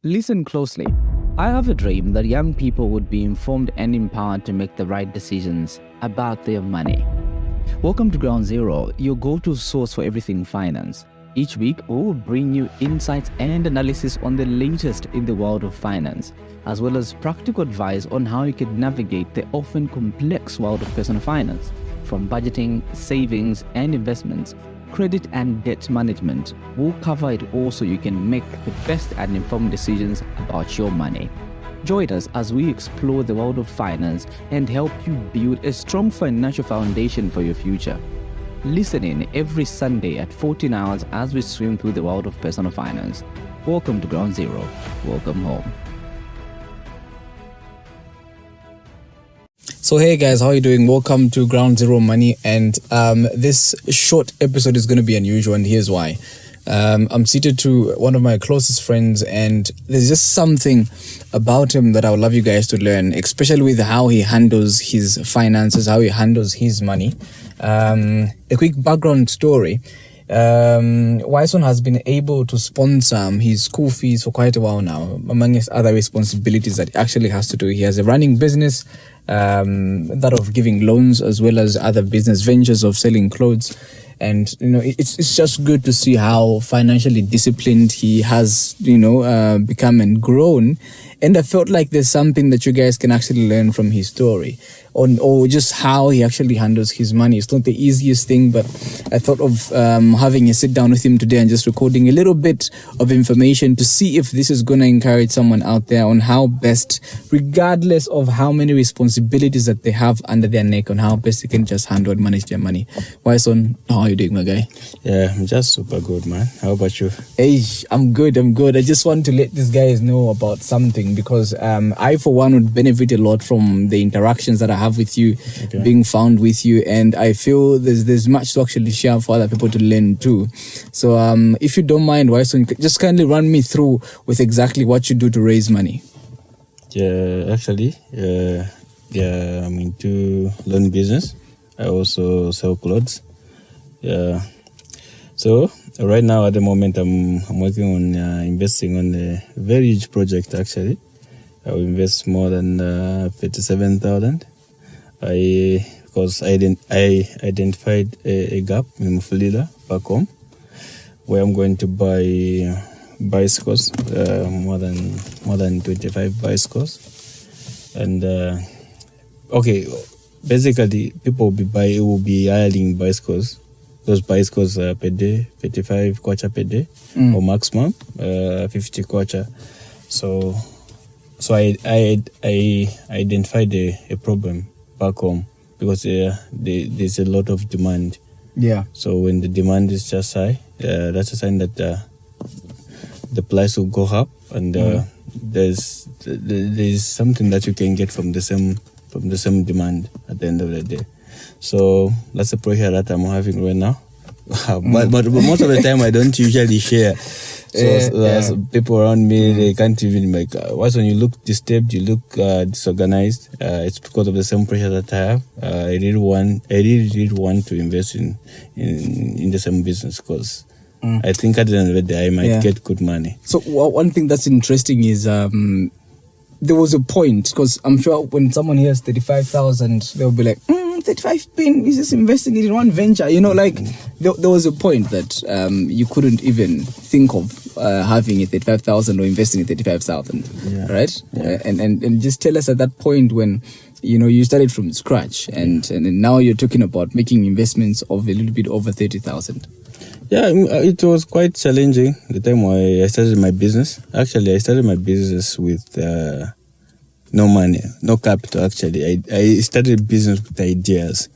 Listen closely. I have a dream that young people would be informed and empowered to make the right decisions about their money. Welcome to Ground Zero, your go-to source for everything finance. Each week, we will bring you insights and analysis on the latest in the world of finance, as well as practical advice on how you can navigate the often complex world of personal finance, from budgeting, savings, and investments, credit and debt management. We'll cover it all so you can make the best and informed decisions about your money. Join us as we explore the world of finance and help you build a strong financial foundation for your future. Listen in every Sunday at 14 hours as we swim through the world of personal finance. Welcome to Ground Zero. Welcome home. So hey guys, how are you doing? Welcome to Ground Zero Money, and this short episode is going to be unusual, and here's why. I'm seated to one of my closest friends, and there's just something about him that I would love you guys to learn, especially with how he handles his finances, how he handles his money. A quick background story. Whyson has been able to sponsor his school fees for quite a while now, among his other responsibilities that he actually has to do. He has a running business, that of giving loans, as well as other business ventures of selling clothes. And, it's just good to see how financially disciplined he has, become and grown. And I felt like there's something that you guys can actually learn from his story or just how he actually handles his money. It's not the easiest thing, but I thought of having a sit down with him today and just recording a little bit of information to see if this is going to encourage someone out there on how best, regardless of how many responsibilities that they have under their neck, on how best they can just handle and manage their money. Whyson, how are you doing, my guy? Yeah, I'm just super good, man. How about you? Hey, I'm good. I just want to let these guys know about something, because I, for one, would benefit a lot from the interactions that I have with you, being found with you, and I feel there's much to actually share for other people to learn too. So if you don't mind, Whyson, just kindly run me through with exactly what you do to raise money. Yeah, actually, I'm into loan business. I also sell clothes. Yeah. So right now, at the moment, I'm working on investing on a very huge project. Actually, I will invest more than 37,000. Because I identified a gap in Mufulira back home, where I'm going to buy bicycles, more than 25 bicycles, and basically people will be hiring bicycles. Those bicycles per day, 35 kwacha per day, or maximum 50 kwacha. So I identified a problem back home, because there's a lot of demand. Yeah. So when the demand is just high, that's a sign that the price will go up, and there's something that you can get from the same demand at the end of the day. So that's the pressure that I'm having right now. But most of the time I don't usually share. So people around me, they can't even make. When you look disturbed, you look disorganized. It's because of the same pressure that I have. I really want to invest in the same business, because I think at the end of the day I might get good money. So one thing that's interesting is there was a point, because I'm sure when someone hears 35,000, they'll be like, 35 pin, is just investing it in one venture. There was a point that you couldn't even think of having a 35,000 or investing in 35,000, right? Yeah. And just tell us at that point when you started from scratch, and now you're talking about making investments of a little bit over 30,000. Yeah, it was quite challenging the time I started my business. Actually, I started my business with no money, no capital. Actually, I started business with ideas.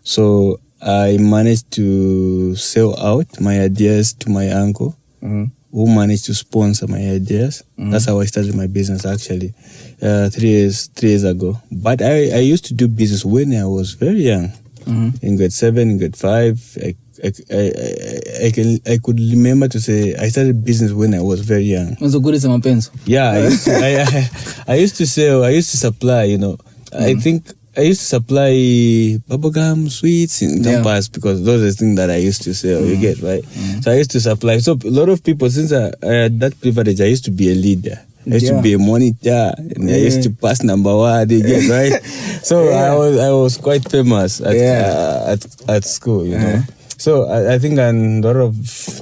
So I managed to sell out my ideas to my uncle, who managed to sponsor my ideas. That's how I started my business, actually, 3 years ago. But I used to do business when I was very young, in grade 7, in grade 5. I could remember to say I started business when I was very young. So good as mapenzo. Yeah, I used to sell. I used to supply. I think I used to supply bubblegum, sweets in campus because those are the things that I used to sell. You get right. So I used to supply. So a lot of people, since I had that privilege, I used to be a leader. I used to be a monitor, and I used to pass number one. You get right. So I was quite famous at school. You know. So I think a lot of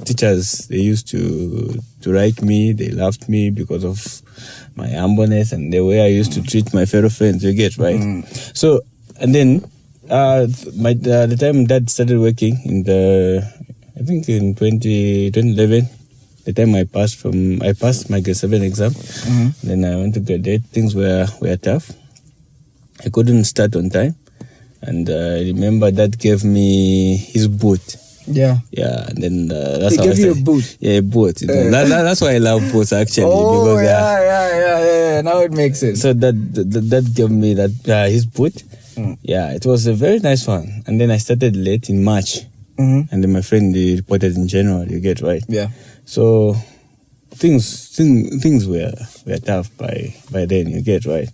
teachers, they used to like me. They loved me because of my humbleness and the way I used to treat my fellow friends. You get right. So and then the time Dad started working in I think in 2011. The time I passed my grade 7 exam. Then I went to graduate. Things were tough. I couldn't start on time. And I remember Dad gave me his boot. Yeah. And then that's how he gave you a boot? Yeah, a boot. You know. That's why I love boots actually. Oh, yeah. Now it makes sense. So that gave me his boot. Yeah, it was a very nice one. And then I started late in March. And then my friend reported in January. You get right. Yeah. So things were tough by then. You get right.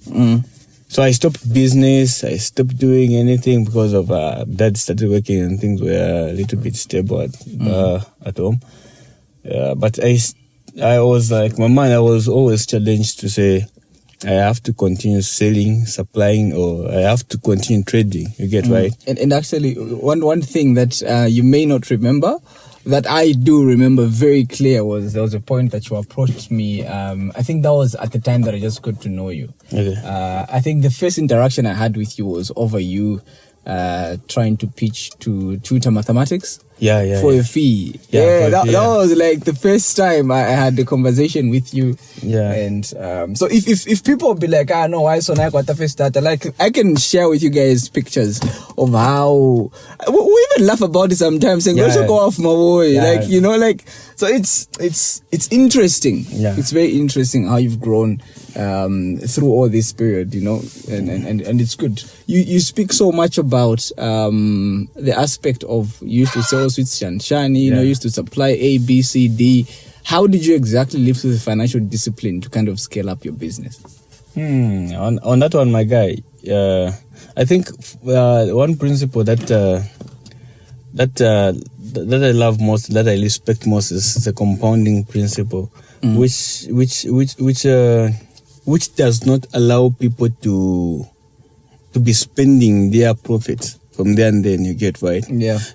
So I stopped business. I stopped doing anything because of Dad started working and things were a little bit stable at home. But I was like, my mind, I was always challenged to say, I have to continue selling, supplying, or I have to continue trading. You get right? And actually, one thing that you may not remember, that I do remember very clear, was there was a point that you approached me. I think that was at the time that I just got to know you. Okay. I think the first interaction I had with you was over you trying to pitch to tutor mathematics. For a fee. That was like the first time I had the conversation with you. And so if people be like, no, why so I got the first starter, like I can share with you guys pictures of how we even laugh about it sometimes and go off my way. Like, you know, like, so it's interesting. It's very interesting how you've grown through all this period, you know, and it's good. You speak so much about the aspect of you used to sell sweets Shani, you know, used to supply A, B, C, D. How did you exactly live through the financial discipline to kind of scale up your business? On that one, my guy, I think one principle that I love most, that I respect most, is the compounding principle, which does not allow people to be spending their profits from there and then. You get right.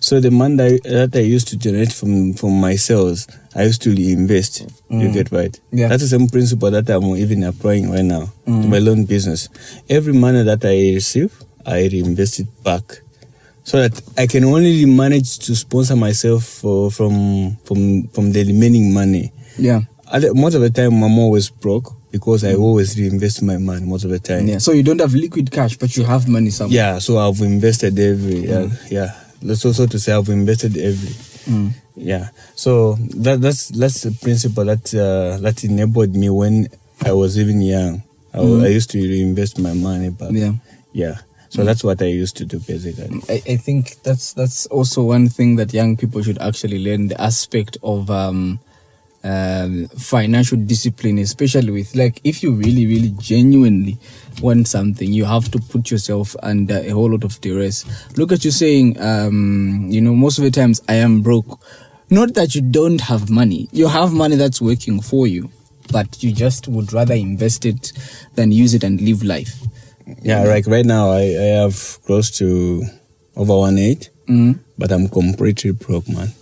So the money that I used to generate from my sales, I used to reinvest. You get right. That's the same principle that I'm even applying right now to my loan business. Every money that I receive, I reinvest it back, so that I can only manage to sponsor myself from the remaining money. Most of the time, I'm always broke because I always reinvest my money most of the time. So you don't have liquid cash, but you have money somewhere. So I've invested every. That's also to say I've invested every. So that's the principle that enabled me when I was even young. I used to reinvest my money back. So that's what I used to do basically. I think that's also one thing that young people should actually learn, the aspect of financial discipline, especially with, like, if you really genuinely want something, you have to put yourself under a whole lot of duress. Look at you saying, you know, most of the times I am broke. Not that you don't have money. You have money that's working for you, but you just would rather invest it than use it and live life. Like right now I have close to over 1.8, but I'm completely broke, man.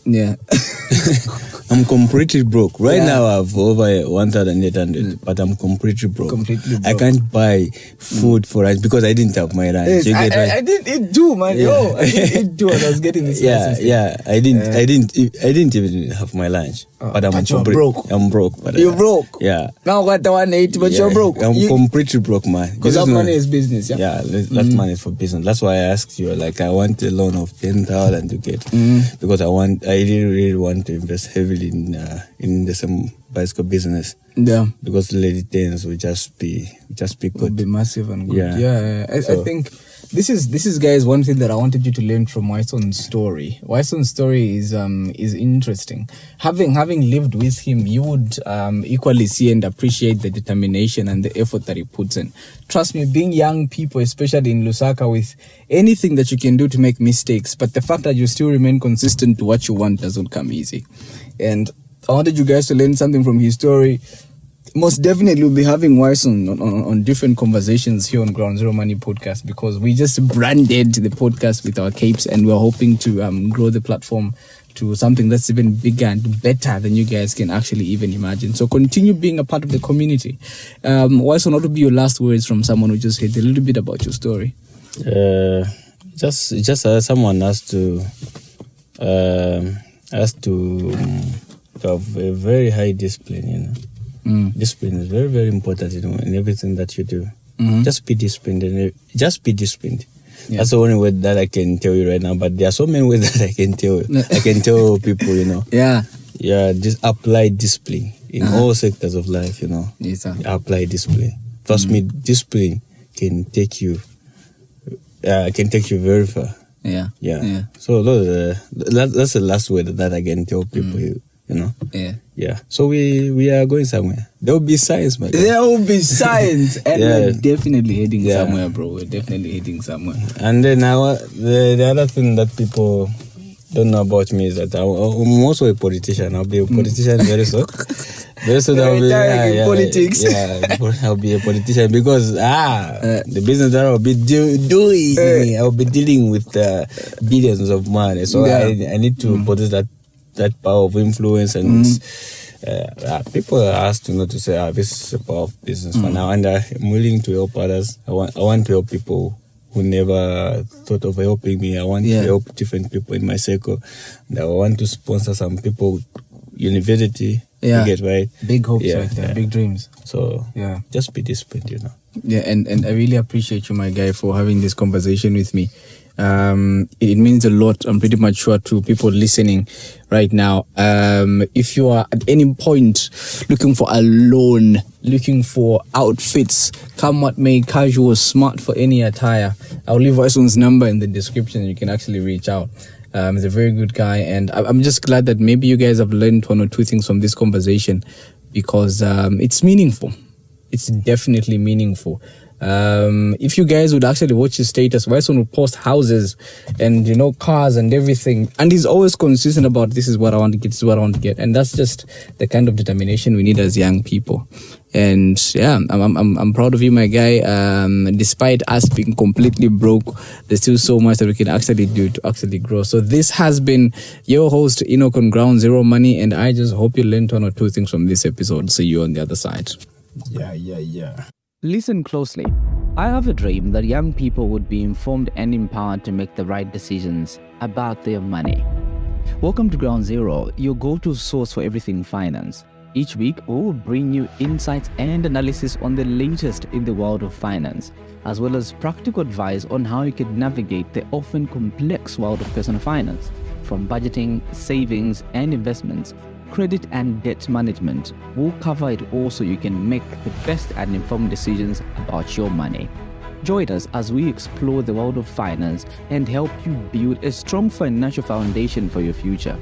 I'm completely broke. Right now I have over 1,800, but I'm completely broke. I can't buy food for lunch because I didn't have my lunch. I didn't eat too, man. I didn't eat too when I was getting this license. I didn't even have my lunch. But you're broke. I'm broke. But you're broke? Yeah. Now what the 1.8, but you're broke. I'm completely broke, man. Because that money is business, that money is for business. That's why I asked you, like, I want a loan of 10,000 to get, because I really want to invest heavily in the same bicycle business. Because the returns will just be good. Will be massive and good. I think This is guys one thing that I wanted you to learn from Whyson's story. Whyson's story is interesting. Having lived with him, you would equally see and appreciate the determination and the effort that he puts in. Trust me, being young people, especially in Lusaka, with anything that you can do to make mistakes, but the fact that you still remain consistent to what you want doesn't come easy. And I wanted you guys to learn something from his story. Most definitely we'll be having Whyson on different conversations here on Ground Zero Money Podcast, because we just branded the podcast with our capes, and we're hoping to grow the platform to something that's even bigger and better than you guys can actually even imagine. So continue being a part of the community. Whyson, what would be your last words from someone who just heard a little bit about your story? Just someone has to have a very high discipline, you know. Discipline is very, very important, you know, in everything that you do. Just be disciplined. Just be disciplined. Yeah. That's the only word that I can tell you right now. But there are so many words that I can tell. I can tell people, you know. Yeah. Just apply discipline in all sectors of life, you know. Yes, sir. Apply discipline. Trust me, discipline can take you. Can take you very far. Yeah. So that's the last word that I can tell people. You know. Yeah. So we are going somewhere. There will be science, man. There will be science, and we're definitely heading somewhere, bro. We're definitely heading somewhere. And then the other thing that people don't know about me is that I'm also a politician. I'll be a politician very soon. Very soon I'll be politics. I'll be a politician because the business that I'll be doing, I'll be dealing with billions of money. So I need to possess that power of influence, and people are asked not to say, this is a power of business for now, and I'm willing to help others. I want to help people who never thought of helping me. I want to help different people in my circle, and I want to sponsor some people university. You get right. Big hopes, right there, big dreams. So just be disciplined, you know. Yeah, and I really appreciate you, my guy, for having this conversation with me. It means a lot, I'm pretty much sure, to people listening right now. If you are at any point looking for a loan, looking for outfits, come what may, casual, smart, for any attire, I'll leave Whyson's number in the description. You can actually reach out. He's a very good guy, and I'm just glad that maybe you guys have learned one or two things from this conversation, because it's meaningful. It's definitely meaningful. If you guys would actually watch his status, Whyson will post houses and, you know, cars and everything, and he's always consistent about, this is what I want to get, this is what I want to get, and that's just the kind of determination we need as young people. And I'm proud of you, my guy. Despite us being completely broke, there's still so much that we can actually do to actually grow. So this has been your host, Enoch, on Ground Zero Money, and I just hope you learned one or two things from this episode. See you on the other side. Yeah. Listen closely. I have a dream that young people would be informed and empowered to make the right decisions about their money. Welcome to Ground Zero, your go-to source for everything finance. Each week, we will bring you insights and analysis on the latest in the world of finance, as well as practical advice on how you can navigate the often complex world of personal finance, from budgeting, savings, and investments, credit and debt management. We'll cover it all so you can make the best and informed decisions about your money. Join us as we explore the world of finance and help you build a strong financial foundation for your future.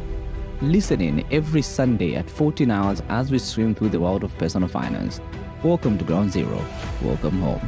Listen in every Sunday at 14 hours as we swim through the world of personal finance. Welcome to Ground Zero. Welcome home.